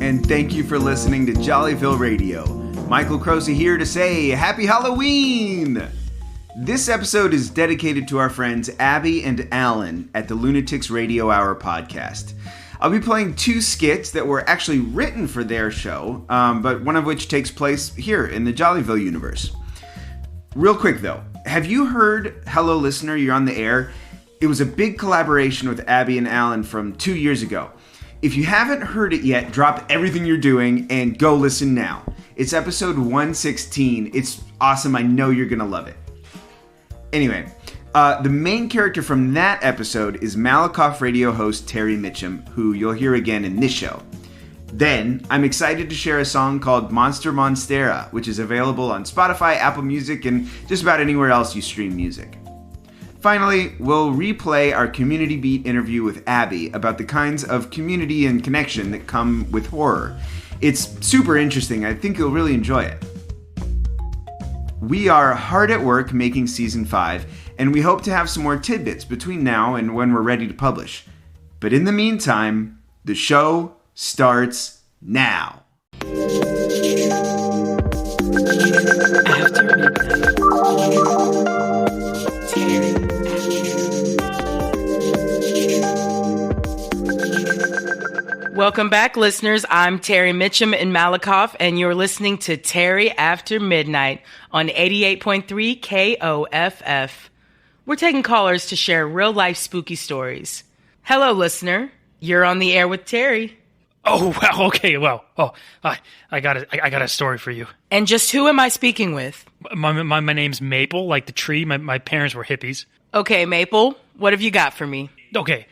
and thank you for listening to Jollyville Radio. Michael Crosa here to say Happy Halloween! This episode is dedicated to our friends Abby and Alan at the Lunatics Radio Hour podcast. I'll be playing two skits that were actually written for their show, but one of which takes place here in the Jollyville universe. Real quick though, have you heard Hello Listener, You're on the Air? It was a big collaboration with Abby and Alan from 2 years ago. If you haven't heard it yet, drop everything you're doing and go listen now. It's episode 116. It's awesome. I know you're going to love it. Anyway, the main character from that episode is Malakoff radio host Terry Mitcham, who you'll hear again in this show. Then, I'm excited to share a song called Monster Monstera, which is available on Spotify, Apple Music, and just about anywhere else you stream music. Finally, we'll replay our Community Beat interview with Abby about the kinds of community and connection that come with horror. It's super interesting. I think you'll really enjoy it. We are hard at work making Season 5, and we hope to have some more tidbits between now and when we're ready to publish. But in the meantime, the show starts now. Welcome back, listeners. I'm Terry Mitcham in Malakoff, and you're listening to Terry After Midnight on 88.3 KOFF. We're taking callers to share real-life spooky stories. Hello, listener. You're on the air with Terry. Oh, wow. Okay. Well, I got a story for you. And just who am I speaking with? My name's Maple, like the tree. My parents were hippies. Okay, Maple. What have you got for me? Okay.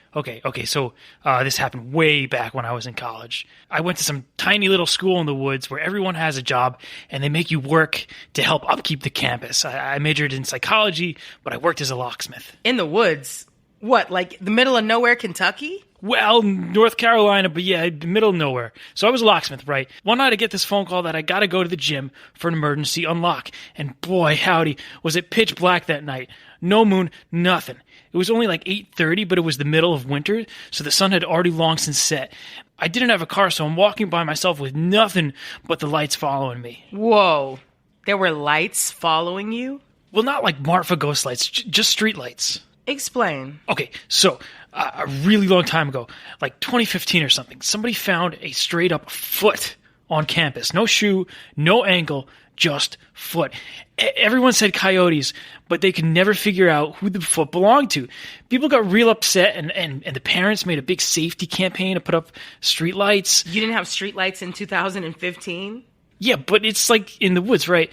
So this happened way back when I was in college. I went to some tiny little school in the woods where everyone has a job and they make you work to help upkeep the campus. I majored in psychology, but I worked as a locksmith. In the woods? What, like the middle of nowhere, Kentucky? Well, North Carolina, but yeah, middle of nowhere. So I was a locksmith, right? One night I get this phone call that I gotta go to the gym for an emergency unlock. And boy, howdy, was it pitch black that night. No moon, nothing. It was only like 8:30, but it was the middle of winter, so the sun had already long since set. I didn't have a car, so I'm walking by myself with nothing but the lights following me. Whoa. There were lights following you? Well, not like Marfa ghost lights, just street lights. Explain. Okay, so a really long time ago, like 2015 or something, somebody found a straight up foot on campus. No shoe, no ankle, just foot. Everyone said coyotes, but they could never figure out who the foot belonged to. People got real upset, and the parents made a big safety campaign to put up street lights. You didn't have street lights in 2015? Yeah, but it's like in the woods, right?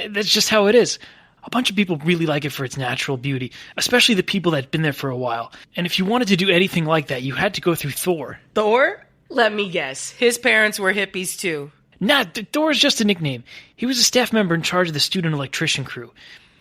That's just how it is. A bunch of people really like it for its natural beauty, especially the people that had been there for a while. And if you wanted to do anything like that, you had to go through Thor. Thor? Let me guess. His parents were hippies too. Nah, Thor is just a nickname. He was a staff member in charge of the student electrician crew.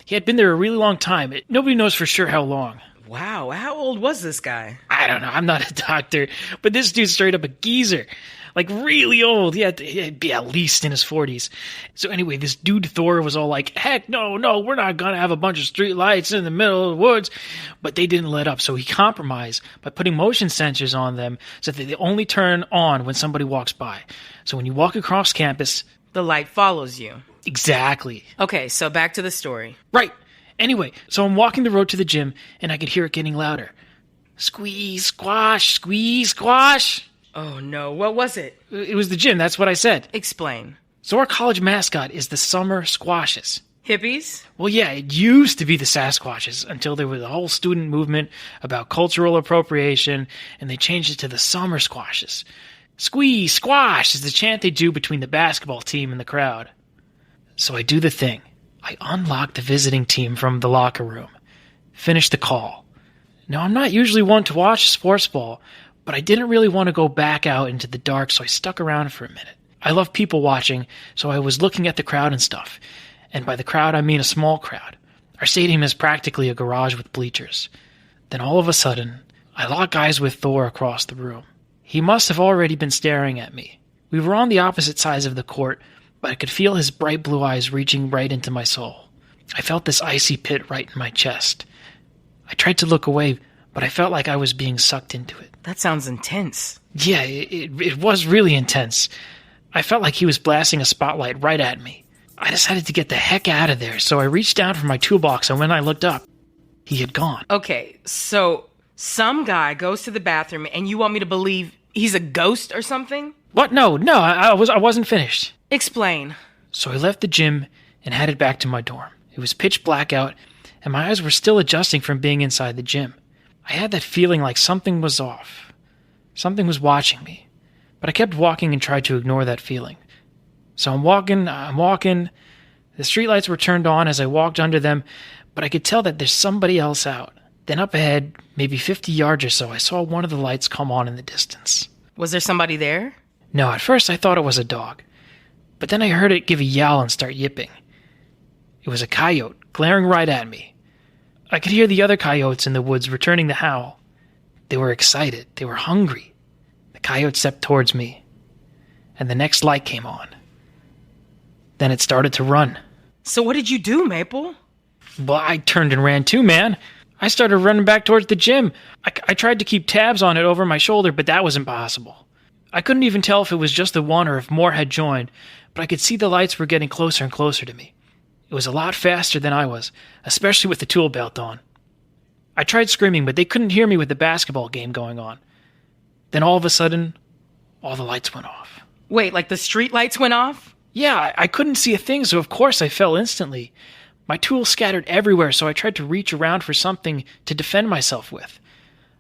He had been there a really long time. Nobody knows for sure how long. Wow, how old was this guy? I don't know. I'm not a doctor. But this dude's straight up a geezer. Like, really old. He'd be at least in his 40s. So anyway, this dude Thor was all like, heck, no, we're not going to have a bunch of street lights in the middle of the woods. But they didn't let up, so he compromised by putting motion sensors on them so that they only turn on when somebody walks by. So when you walk across campus, the light follows you. Exactly. Okay, so back to the story. Right. Anyway, so I'm walking the road to the gym, and I could hear it getting louder. Squeeze, squash, squeeze, squash. Oh, no. What was it? It was the gym. That's what I said. Explain. So our college mascot is the Summer Squashes. Hippies? Well, yeah, it used to be the Sasquatches until there was a whole student movement about cultural appropriation, and they changed it to the Summer Squashes. Squeeze, squash is the chant they do between the basketball team and the crowd. So I do the thing. I unlock the visiting team from the locker room. Finish the call. Now, I'm not usually one to watch sports ball, but I didn't really want to go back out into the dark, so I stuck around for a minute. I love people watching, so I was looking at the crowd and stuff. And by the crowd, I mean a small crowd. Our stadium is practically a garage with bleachers. Then all of a sudden, I lock eyes with Thor across the room. He must have already been staring at me. We were on the opposite sides of the court, but I could feel his bright blue eyes reaching right into my soul. I felt this icy pit right in my chest. I tried to look away, but I felt like I was being sucked into it. That sounds intense. Yeah, it was really intense. I felt like he was blasting a spotlight right at me. I decided to get the heck out of there, so I reached down for my toolbox, and when I looked up, he had gone. Okay, so some guy goes to the bathroom, and you want me to believe he's a ghost or something? What? No, I wasn't finished. Explain. So I left the gym and headed back to my dorm. It was pitch black out, and my eyes were still adjusting from being inside the gym. I had that feeling like something was off. Something was watching me. But I kept walking and tried to ignore that feeling. So I'm walking. The streetlights were turned on as I walked under them, but I could tell that there's somebody else out. Then up ahead, maybe 50 yards or so, I saw one of the lights come on in the distance. Was there somebody there? No, at first I thought it was a dog. But then I heard it give a yowl and start yipping. It was a coyote, glaring right at me. I could hear the other coyotes in the woods returning the howl. They were excited. They were hungry. The coyote stepped towards me, and the next light came on. Then it started to run. So what did you do, Maple? Well, I turned and ran too, man. I started running back towards the gym. I tried to keep tabs on it over my shoulder, but that was impossible. I couldn't even tell if it was just the one or if more had joined, but I could see the lights were getting closer and closer to me. It was a lot faster than I was, especially with the tool belt on. I tried screaming, but they couldn't hear me with the basketball game going on. Then all of a sudden, all the lights went off. Wait, like the street lights went off? Yeah, I couldn't see a thing, so of course I fell instantly. My tools scattered everywhere, so I tried to reach around for something to defend myself with.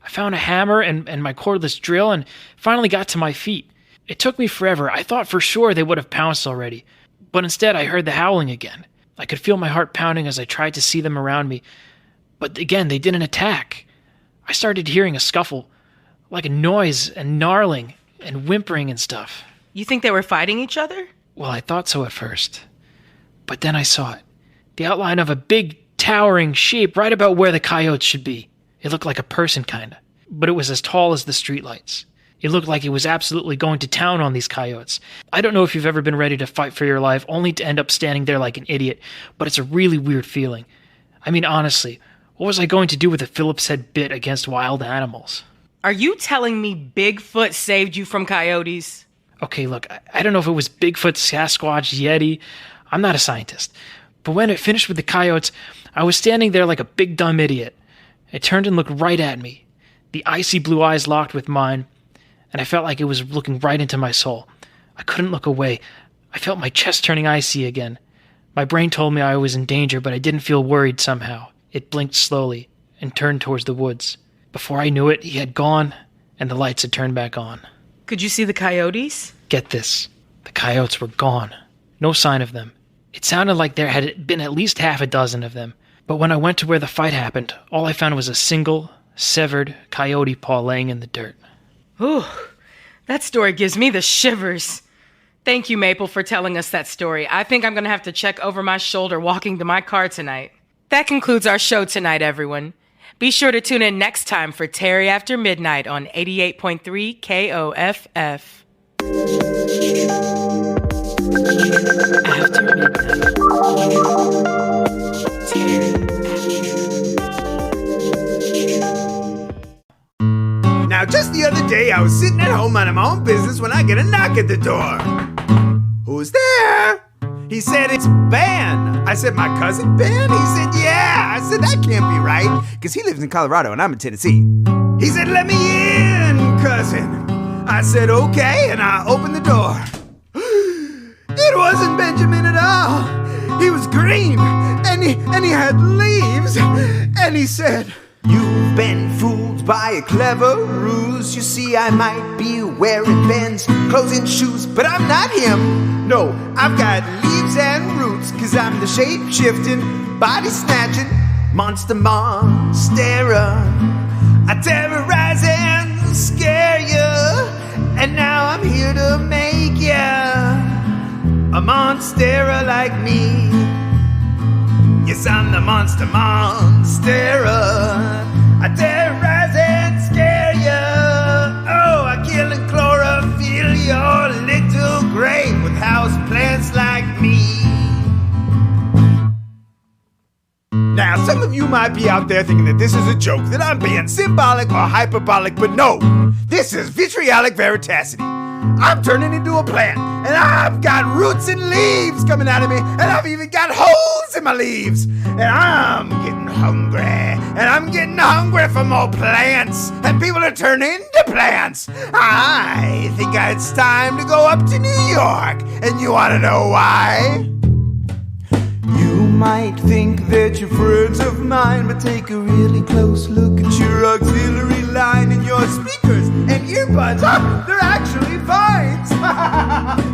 I found a hammer and my cordless drill and finally got to my feet. It took me forever. I thought for sure they would have pounced already. But instead, I heard the howling again. I could feel my heart pounding as I tried to see them around me. But again, they didn't attack. I started hearing a scuffle, like a noise and gnarling and whimpering and stuff. You think they were fighting each other? Well, I thought so at first. But then I saw it. The outline of a big, towering shape right about where the coyotes should be. It looked like a person, kinda. But it was as tall as the streetlights. It looked like it was absolutely going to town on these coyotes. I don't know if you've ever been ready to fight for your life, only to end up standing there like an idiot, but it's a really weird feeling. I mean, honestly, what was I going to do with a Phillips head bit against wild animals? Are you telling me Bigfoot saved you from coyotes? Okay, look, I don't know if it was Bigfoot, Sasquatch, Yeti. I'm not a scientist. But when it finished with the coyotes, I was standing there like a big dumb idiot. It turned and looked right at me. The icy blue eyes locked with mine, and I felt like it was looking right into my soul. I couldn't look away. I felt my chest turning icy again. My brain told me I was in danger, but I didn't feel worried somehow. It blinked slowly and turned towards the woods. Before I knew it, he had gone, and the lights had turned back on. Could you see the coyotes? Get this. The coyotes were gone. No sign of them. It sounded like there had been at least half a dozen of them. But when I went to where the fight happened, all I found was a single, severed coyote paw laying in the dirt. Ooh, that story gives me the shivers. Thank you, Maple, for telling us that story. I think I'm going to have to check over my shoulder walking to my car tonight. That concludes our show tonight, everyone. Be sure to tune in next time for Terry After Midnight on 88.3 KOFF. After Midnight. Now, just the other day, I was sitting at home minding my own business when I get a knock at the door. Who's there? He said, it's Ben. I said, my cousin Ben? He said, yeah. I said, that can't be right, because he lives in Colorado and I'm in Tennessee. He said, let me in, cousin. I said, okay, and I opened the door. It wasn't Benjamin at all. He was green, and he had leaves, and he said, you've been fooled by a clever ruse. You see, I might be wearing Ben's clothes and shoes, but I'm not him. No, I've got leaves and roots, 'cause I'm the shape-shifting, body-snatching monster monstera. I terrorize and scare you, and now I'm here to make ya a monstera like me. Yes, I'm the monster monstera. I terrorize and scare ya. Oh, I kill and chlorophyll your little grave with houseplants like me. Now Some of you might be out there thinking that this is a joke, that I'm being symbolic or hyperbolic, but no, this is vitriolic veritacity. I'm turning into a plant, and I've got roots and leaves coming out of me, and I've even got holes in my leaves, and I'm getting hungry, and I'm getting hungry for more plants, and people are turning into plants. I think it's time to go up to New York, and you want to know why? You might think that you're friends of mine, but take a really close look at your auxiliary line and your speakers and earbuds. They're actually vines.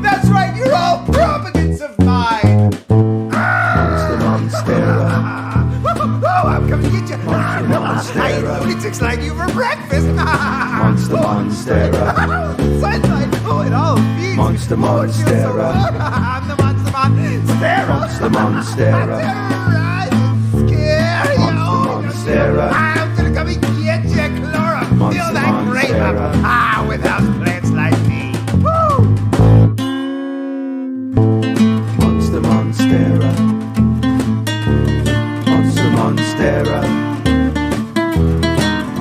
That's right, you're all propagants of mine. Oh, I'm coming to get you. I eat lunatics like you for breakfast. Monstera. Sunlight, oh, it all feeds. Monstera. I'm the Monstera. Monstera. Scare you. Monstera. I'm gonna come and get you, chlorophyll that grape. Without plants like me. Woo! Monstera. Monstera.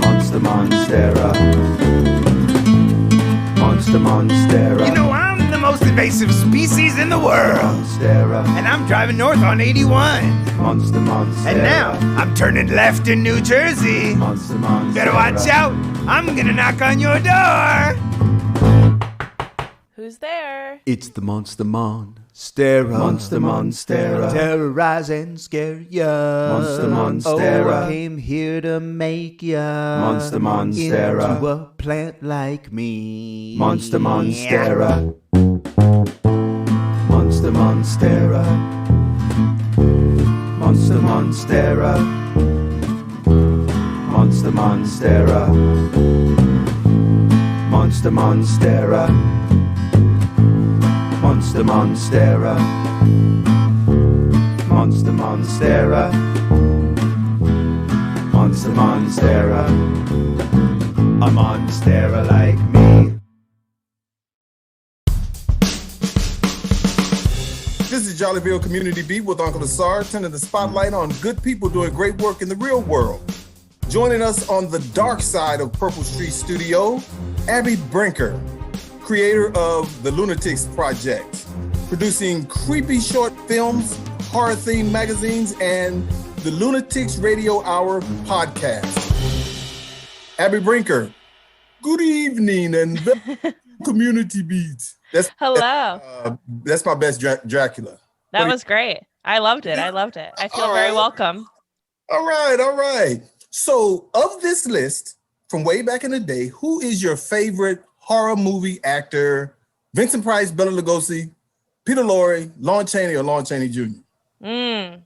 Monstera. Monstera. You know, I'm the most invasive species in the world. Monstera. And I'm driving north on 81. Monstera. And now I'm turning left in New Jersey. Monstera. Better watch out. I'm gonna knock on your door. Who's there? It's the Monstera. Monstera. Terrorize and scare ya. Monstera. Oh, I came here to make ya Monstera. into a plant like me. Monstera. Monstera. Monstera. Monstera. Monstera. Monstera. Monstera. Monster Monstera. Monster Monstera. Monster Monstera. A monstera like me. This is Jollyville Community Beat with UncleASAR, turning the spotlight on good people doing great work in the real world. Joining us on the dark side of Purple Street Studio, Abby Brenker, creator of the Lunatics Project, producing creepy short films, horror-themed magazines, and the Lunatics Radio Hour podcast. Abby Brenker, good evening and Community Beat. Hello. That's my best Dracula. That was great. I loved it. I feel very welcome. All right. So of this list from way back in the day, who is your favorite horror movie actor? Vincent Price, Bela Lugosi, Peter Lorre, Lon Chaney, or Lon Chaney Jr.? Bela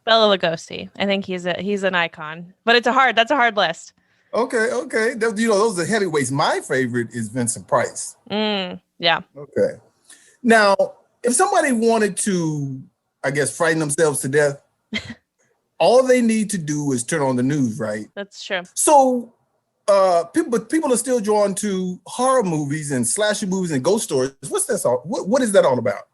Lugosi. I think he's an icon, but that's a hard list. Okay. Those are heavyweights. My favorite is Vincent Price. Yeah. Okay. Now, if somebody wanted to, I guess, frighten themselves to death, all they need to do is turn on the news, right? That's true. So people are still drawn to horror movies and slasher movies and ghost stories. What's that all? What is that all about?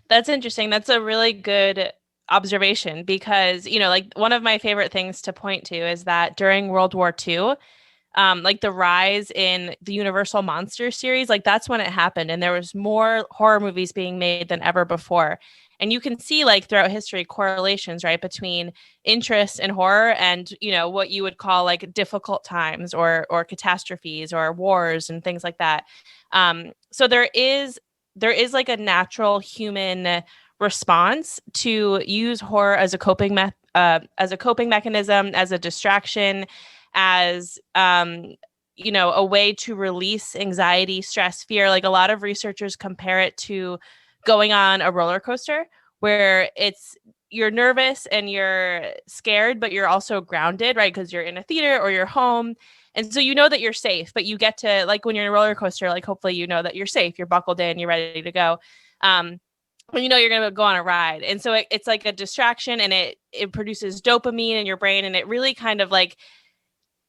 That's interesting. That's a really good observation because, like one of my favorite things to point to is that during World War II, like the rise in the Universal Monster series, like that's when it happened. And there was more horror movies being made than ever before. And you can see like throughout history correlations, right, between interest in horror and, what you would call like difficult times or catastrophes or wars and things like that. So there is like a natural human response to use horror as a coping mechanism, as a distraction, as a way to release anxiety, stress, fear. Like a lot of researchers compare it to going on a roller coaster where you're nervous and you're scared, but you're also grounded, right? Because you're in a theater or you're home. And so you know that you're safe, but you get to, like when you're in a roller coaster, like hopefully you know that you're safe, you're buckled in, you're ready to go. When you know you're going to go on a ride. And so it's like a distraction and it produces dopamine in your brain. And it really kind of like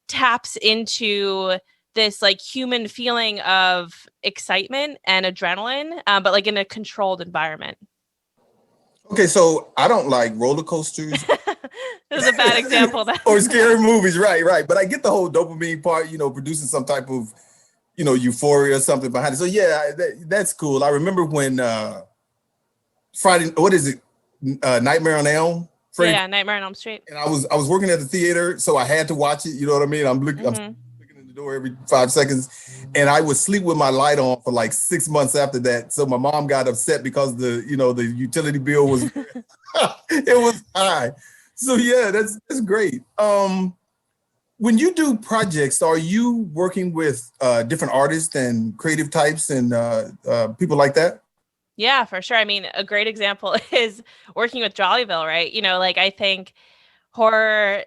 taps into this like human feeling of excitement and adrenaline, but like in a controlled environment. Okay, so I don't like roller coasters. was a bad example. Or scary movies, right. But I get the whole dopamine part, producing some type of, euphoria or something behind it. So yeah, that's cool. I remember when Friday, what is it? Nightmare on Elm? Nightmare on Elm Street. And I was working at the theater, so I had to watch it. You know what I mean? I'm looking in the door every 5 seconds, and I would sleep with my light on for like 6 months after that. So my mom got upset because the utility bill was it was high. So yeah, that's great. When you do projects, are you working with different artists and creative types and people like that? Yeah, for sure. I mean, a great example is working with Jollyville, right? I think horror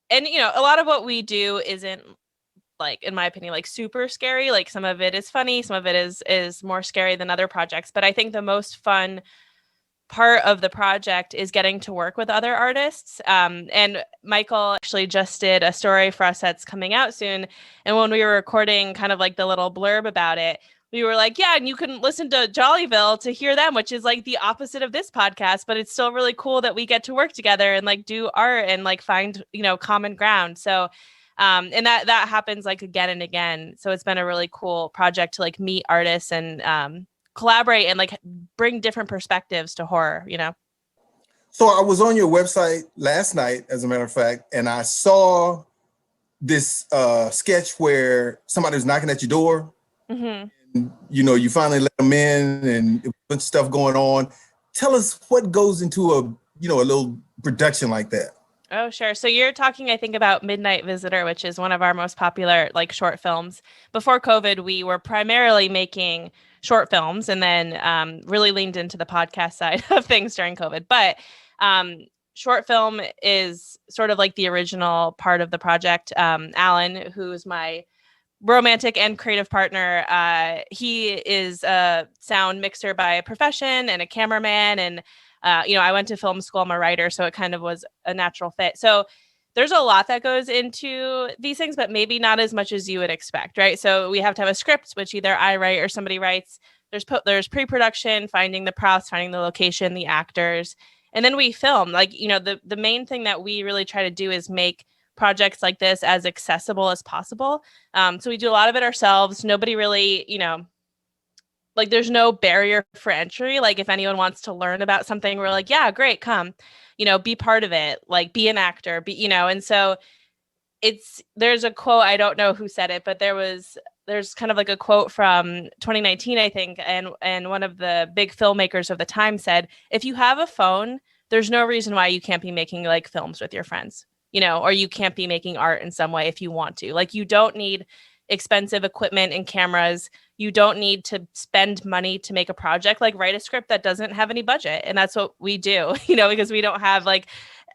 and, a lot of what we do isn't in my opinion, super scary. Some of it is funny. Some of it is more scary than other projects. But I think the most fun part of the project is getting to work with other artists. And Michael actually just did a story for us that's coming out soon. And when we were recording kind of the little blurb about it, we were like, yeah, and you can listen to Jollyville to hear them, which is the opposite of this podcast, but it's still really cool that we get to work together and do art and find, common ground. So, and that happens again and again. So it's been a really cool project to meet artists and collaborate and bring different perspectives to horror, So I was on your website last night, as a matter of fact, and I saw this sketch where somebody was knocking at your door. Mm-hmm. You finally let them in and a bunch of stuff going on. Tell us what goes into a little production like that. Oh, sure. So you're talking, I think, about Midnight Visitor, which is one of our most popular short films. Before COVID, we were primarily making short films and then really leaned into the podcast side of things during COVID. But short film is sort of the original part of the project. Alan, who's my romantic and creative partner, he is a sound mixer by profession and a cameraman, and I went to film school. I'm a writer, so it kind of was a natural fit. So there's a lot that goes into these things, but maybe not as much as you would expect, right? So we have to have a script, which either I write or somebody writes. There's pre-production, finding the props, finding the location, the actors, and then we film. The main thing that we really try to do is make projects like this as accessible as possible. So we do a lot of it ourselves. Nobody really, there's no barrier for entry. If anyone wants to learn about something, we're yeah, great, come, be part of it, be an actor, and so there's a quote, I don't know who said it, but there's kind of a quote from 2019, I think. And one of the big filmmakers of the time said, if you have a phone, there's no reason why you can't be making films with your friends. Or you can't be making art in some way if you want to. You don't need expensive equipment and cameras. You don't need to spend money to make a project. Write a script that doesn't have any budget. And that's what we do, because we don't have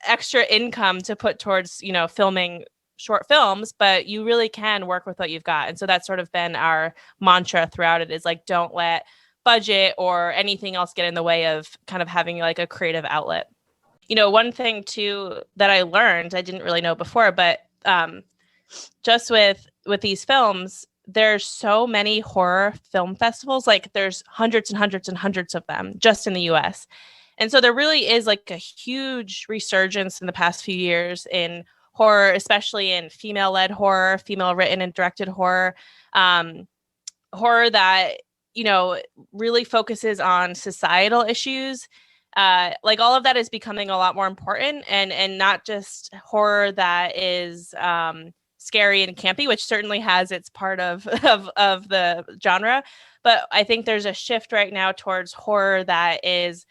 extra income to put towards, filming short films, but you really can work with what you've got. And so that's sort of been our mantra throughout it is don't let budget or anything else get in the way of kind of having a creative outlet. One thing too that I learned, I didn't really know before, but just with these films, there's so many horror film festivals. There's hundreds and hundreds and hundreds of them just in the US. And so there really is a huge resurgence in the past few years in horror, especially in female-led horror, female written and directed horror, horror that, really focuses on societal issues. All of that is becoming a lot more important and not just horror that is scary and campy, which certainly has its part of the genre. But I think there's a shift right now towards horror that is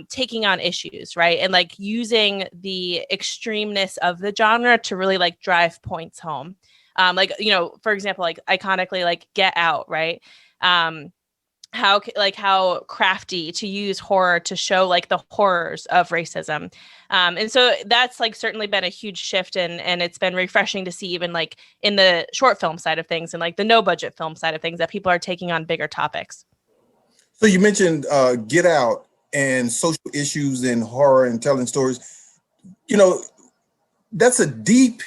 taking on issues, right? And using the extremeness of the genre to really drive points home. For example, iconically, Get Out, right? How crafty to use horror to show the horrors of racism. And so that's certainly been a huge shift and it's been refreshing to see even in the short film side of things and the no budget film side of things that people are taking on bigger topics. So you mentioned Get Out and social issues in horror and telling stories. That's a deep,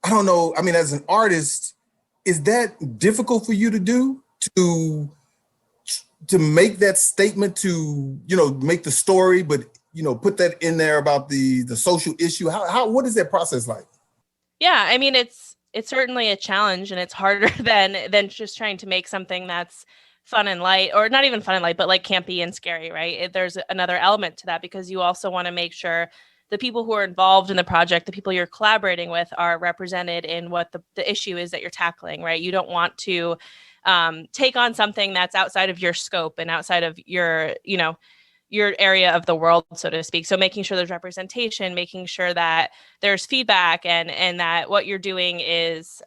I don't know. I mean, as an artist, is that difficult for you to do to make that statement, to make the story, but put that in there about the social issue? What is that process like? Yeah, I mean, it's certainly a challenge, and it's harder than just trying to make something that's fun and light, or not even fun and light, but like campy and scary, right? There's another element to that, because you also want to make sure the people who are involved in the project, the people you're collaborating with, are represented in what the issue is that you're tackling, right? You don't want to take on something that's outside of your scope and outside of your area of the world, so to speak. So making sure there's representation, making sure that there's feedback, and that what you're doing is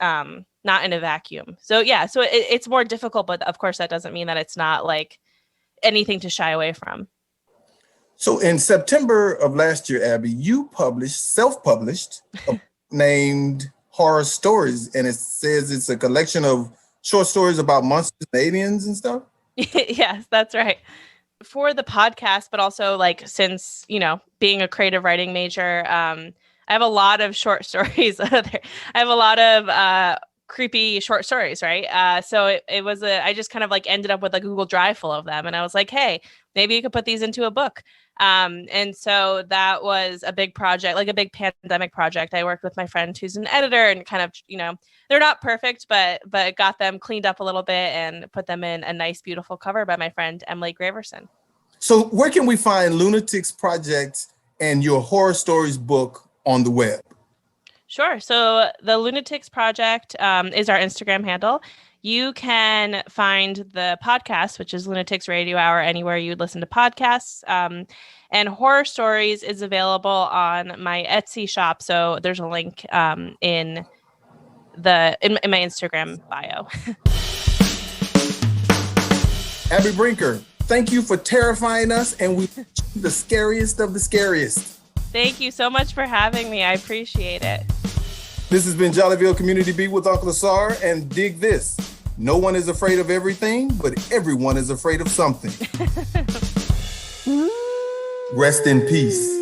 not in a vacuum. So yeah, so it's more difficult, but of course that doesn't mean that it's not like anything to shy away from. So in September of last year, Abby, you self-published, named Horror Stories, and it says it's a collection of short stories about monsters and aliens and stuff? Yes, that's right. For the podcast, but also like since, being a creative writing major, I have a lot of short stories. I have a lot of creepy short stories, right? So it was I just kind of like ended up with a Google Drive full of them. And I was like, hey, maybe you could put these into a book. And so that was a big project, like a big pandemic project. I worked with my friend who's an editor, and kind of, they're not perfect, but got them cleaned up a little bit and put them in a nice, beautiful cover by my friend, Emily Graverson. So where can we find Lunatics Project and your Horror Stories book on the web? Sure. So the Lunatics Project is our Instagram handle. You can find the podcast, which is Lunatics Radio Hour, anywhere you'd listen to podcasts. And Horror Stories is available on my Etsy shop. So there's a link in my Instagram bio. Abby Brenker, thank you for terrifying us, and we the scariest of the scariest. Thank you so much for having me. I appreciate it. This has been Jollyville Community Beat with UncleASAR, and dig this. No one is afraid of everything, but everyone is afraid of something. Rest in peace.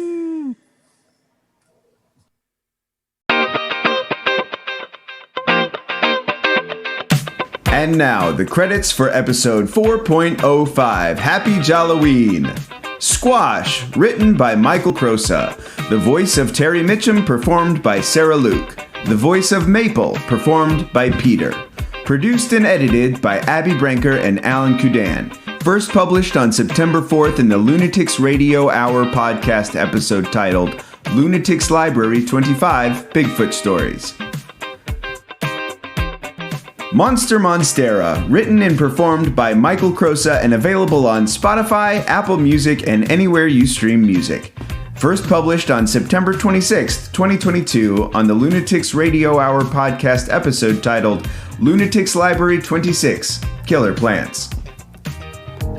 And now, the credits for episode 4.05, Happy Jolloween. Squash, written by Michael Crosa. The voice of Terry Mitcham, performed by Sarah Luke. The voice of Maple, performed by Peter. Produced and edited by Abby Brenker and Alan Kudan. First published on September 4th in the Lunatics Radio Hour podcast episode titled Lunatics Library 25 Bigfoot Stories. Monster Monstera, written and performed by Michael Crosa and available on Spotify, Apple Music, and anywhere you stream music. First published on September 26, 2022 on the Lunatics Radio Hour podcast episode titled Lunatics Library 26, Killer Plants.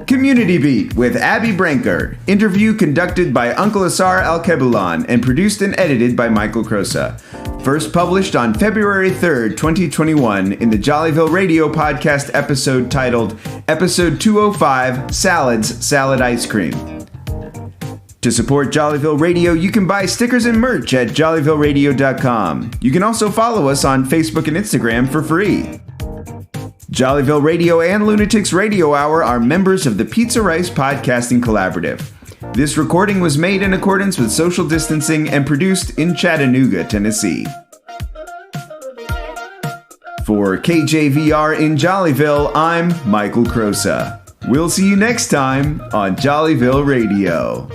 Community Beat with Abby Brenker. Interview conducted by UncleASAR Al-Kebulan and produced and edited by Michael Crosa. First published on February 3rd, 2021 in the Jollyville Radio podcast episode titled Episode 205, Salads, Salad Ice Cream. To support Jollyville Radio, you can buy stickers and merch at jollyvilleradio.com. You can also follow us on Facebook and Instagram for free. Jollyville Radio and Lunatics Radio Hour are members of the Pizza Rice Podcasting Collaborative. This recording was made in accordance with social distancing and produced in Chattanooga, Tennessee. For KJVR in Jollyville, I'm Michael Crosa. We'll see you next time on Jollyville Radio.